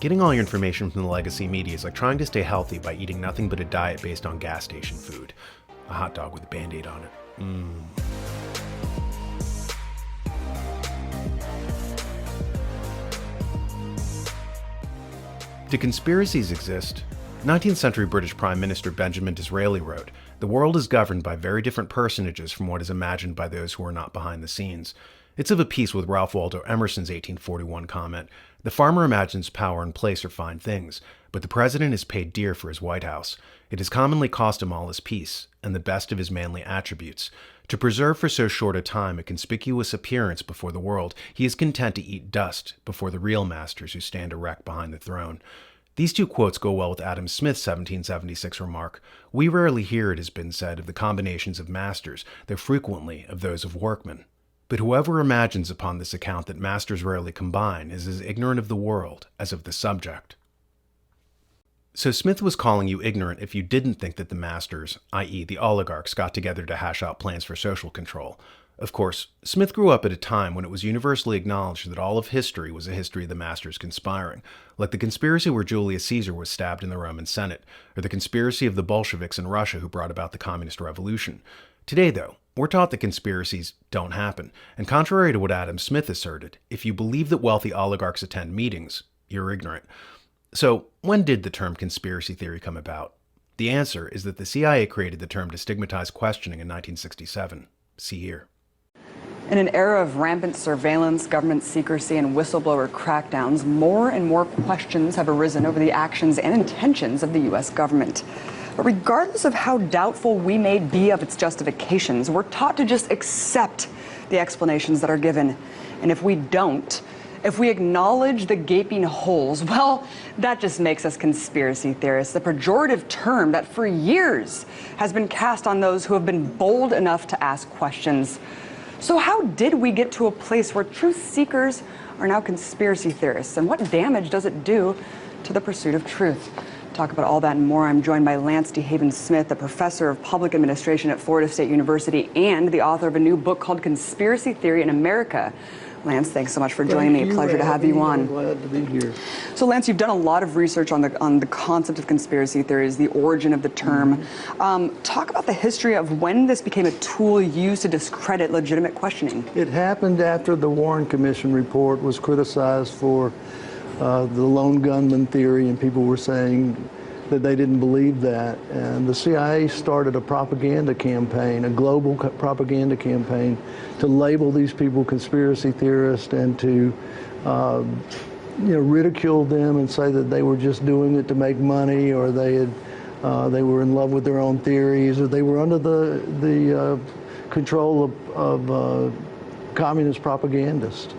Getting all your information from the legacy media is like trying to stay healthy by eating nothing but a diet based on gas station food. A hot dog with a Band-Aid on it. Do conspiracies exist? 19th century British Prime Minister Benjamin Disraeli wrote, "The world is governed by very different personages from what is imagined by those who are not behind the scenes." It's of a piece with Ralph Waldo Emerson's 1841 comment, "The farmer imagines power and place are fine things, but the president is paid dear for his White House. It has commonly cost him all his peace, and the best of his manly attributes. To preserve for so short a time a conspicuous appearance before the world, he is content to eat dust before the real masters who stand erect behind the throne." These two quotes go well with Adam Smith's 1776 remark, "We rarely hear, it has been said, of the combinations of masters, though frequently of those of workmen. But whoever imagines upon this account that masters rarely combine is as ignorant of the world as of the subject." So Smith was calling you ignorant if you didn't think that the masters, i.e. the oligarchs, got together to hash out plans for social control. Of course, Smith grew up at a time when it was universally acknowledged that all of history was a history of the masters conspiring, like the conspiracy where Julius Caesar was stabbed in the Roman Senate, or the conspiracy of the Bolsheviks in Russia who brought about the Communist Revolution. Today, though, we're taught that conspiracies don't happen, and contrary to what Adam Smith asserted, if you believe that wealthy oligarchs attend meetings, you're ignorant. So, when did the term conspiracy theory come about? The answer is that the CIA created the term to stigmatize questioning in 1967. See here. In an era of rampant surveillance, government secrecy, and whistleblower crackdowns, more and more questions have arisen over the actions and intentions of the U.S. government. But regardless of how doubtful we may be of its justifications, we're taught to just accept the explanations that are given. And if we don't, if we acknowledge the gaping holes, well, that just makes us conspiracy theorists, the pejorative term that for years has been cast on those who have been bold enough to ask questions. So how did we get to a place where truth seekers are now conspiracy theorists? And what damage does it do to the pursuit of truth? Talk about all that and more. I'm joined by Lance DeHaven Smith, a professor of public administration at Florida State University and the author of a new book called Conspiracy Theory in America. Lance, thanks so much for joining me. Pleasure to have you on. I'm glad to be here. So, Lance, you've done a lot of research on the concept of conspiracy theories, the origin of the term. Talk about the history of when this became a tool used to discredit legitimate questioning. It happened after the Warren Commission report was criticized for the lone gunman theory, and people were saying that they didn't believe that. And the CIA started a propaganda campaign, a global propaganda campaign, to label these people conspiracy theorists and to ridicule them and say that they were just doing it to make money, or they were in love with their own theories, or they were under the control of communist propagandists.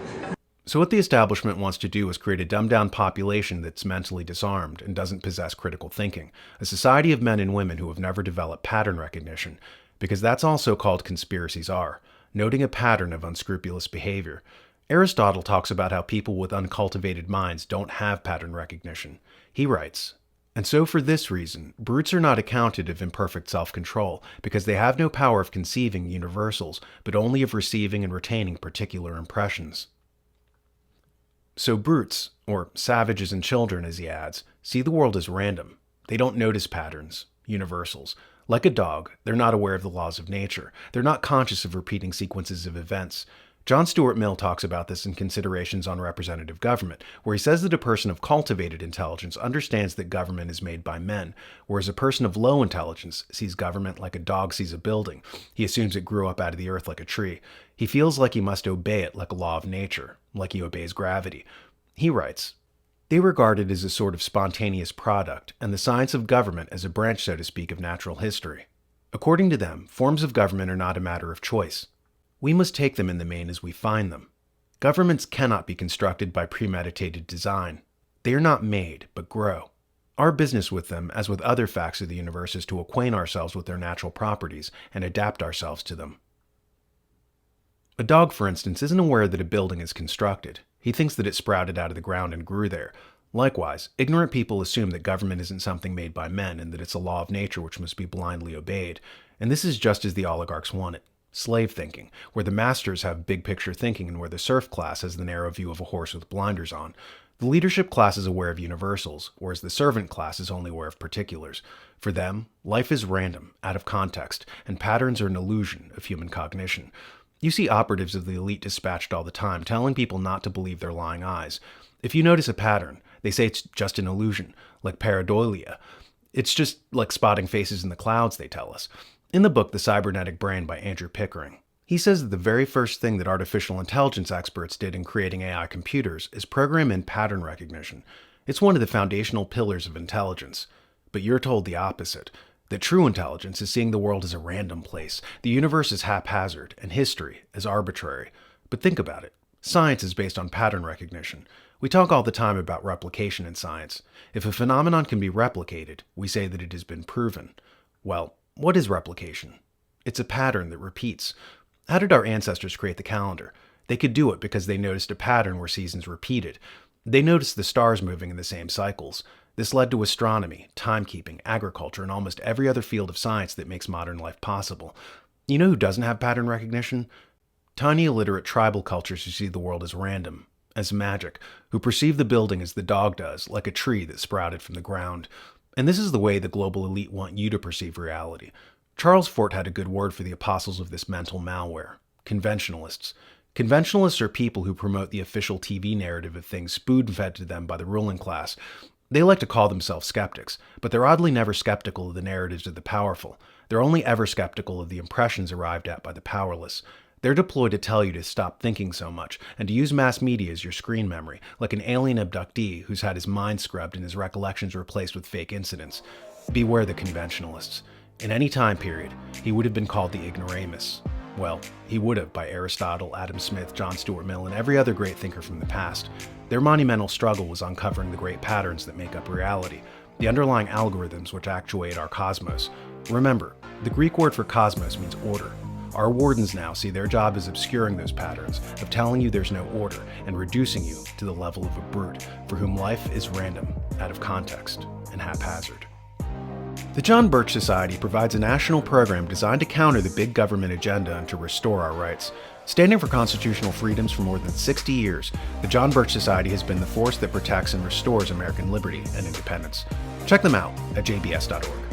So what the establishment wants to do is create a dumbed-down population that's mentally disarmed and doesn't possess critical thinking, a society of men and women who have never developed pattern recognition, because that's all so-called conspiracies are, noting a pattern of unscrupulous behavior. Aristotle talks about how people with uncultivated minds don't have pattern recognition. He writes, "And so for this reason, brutes are not accounted of imperfect self-control, because they have no power of conceiving universals, but only of receiving and retaining particular impressions." So brutes, or savages and children as he adds, see the world as random. They don't notice patterns, universals. Like a dog, they're not aware of the laws of nature. They're not conscious of repeating sequences of events. John Stuart Mill talks about this in Considerations on Representative Government, where he says that a person of cultivated intelligence understands that government is made by men, whereas a person of low intelligence sees government like a dog sees a building. He assumes it grew up out of the earth like a tree. He feels like he must obey it like a law of nature, like he obeys gravity. He writes, "They regard it as a sort of spontaneous product, and the science of government as a branch, so to speak, of natural history. According to them, forms of government are not a matter of choice. We must take them in the main as we find them. Governments cannot be constructed by premeditated design. They are not made, but grow. Our business with them, as with other facts of the universe, is to acquaint ourselves with their natural properties and adapt ourselves to them." A dog, for instance, isn't aware that a building is constructed. He thinks that it sprouted out of the ground and grew there. Likewise, ignorant people assume that government isn't something made by men and that it's a law of nature which must be blindly obeyed. And this is just as the oligarchs want it. Slave thinking, where the masters have big picture thinking and where the serf class has the narrow view of a horse with blinders on. The leadership class is aware of universals, whereas the servant class is only aware of particulars. For them, life is random, out of context, and patterns are an illusion of human cognition. You see operatives of the elite dispatched all the time, telling people not to believe their lying eyes. If you notice a pattern, they say it's just an illusion, like pareidolia. It's just like spotting faces in the clouds, they tell us. In the book The Cybernetic Brain by Andrew Pickering, he says that the very first thing that artificial intelligence experts did in creating AI computers is program in pattern recognition. It's one of the foundational pillars of intelligence. But you're told the opposite, that true intelligence is seeing the world as a random place, the universe is haphazard, and history as arbitrary. But think about it. Science is based on pattern recognition. We talk all the time about replication in science. If a phenomenon can be replicated, we say that it has been proven. Well, what is replication? It's a pattern that repeats. How did our ancestors create the calendar? They could do it because they noticed a pattern where seasons repeated. They noticed the stars moving in the same cycles. This led to astronomy, timekeeping, agriculture, and almost every other field of science that makes modern life possible. You know who doesn't have pattern recognition? Tiny illiterate tribal cultures who see the world as random, as magic, who perceive the building as the dog does, like a tree that sprouted from the ground. And this is the way the global elite want you to perceive reality. Charles Fort had a good word for the apostles of this mental malware: conventionalists. Conventionalists are people who promote the official TV narrative of things spoon-fed to them by the ruling class. They like to call themselves skeptics, but they're oddly never skeptical of the narratives of the powerful. They're only ever skeptical of the impressions arrived at by the powerless. They're deployed to tell you to stop thinking so much and to use mass media as your screen memory, like an alien abductee who's had his mind scrubbed and his recollections replaced with fake incidents. Beware the conventionalists. In any time period, he would have been called the ignoramus. Well, he would have by Aristotle, Adam Smith, John Stuart Mill, and every other great thinker from the past. Their monumental struggle was uncovering the great patterns that make up reality, the underlying algorithms which actuate our cosmos. Remember, the Greek word for cosmos means order. Our wardens now see their job as obscuring those patterns, of telling you there's no order, and reducing you to the level of a brute, for whom life is random, out of context, and haphazard. The John Birch Society provides a national program designed to counter the big government agenda and to restore our rights. Standing for constitutional freedoms for more than 60 years, the John Birch Society has been the force that protects and restores American liberty and independence. Check them out at jbs.org.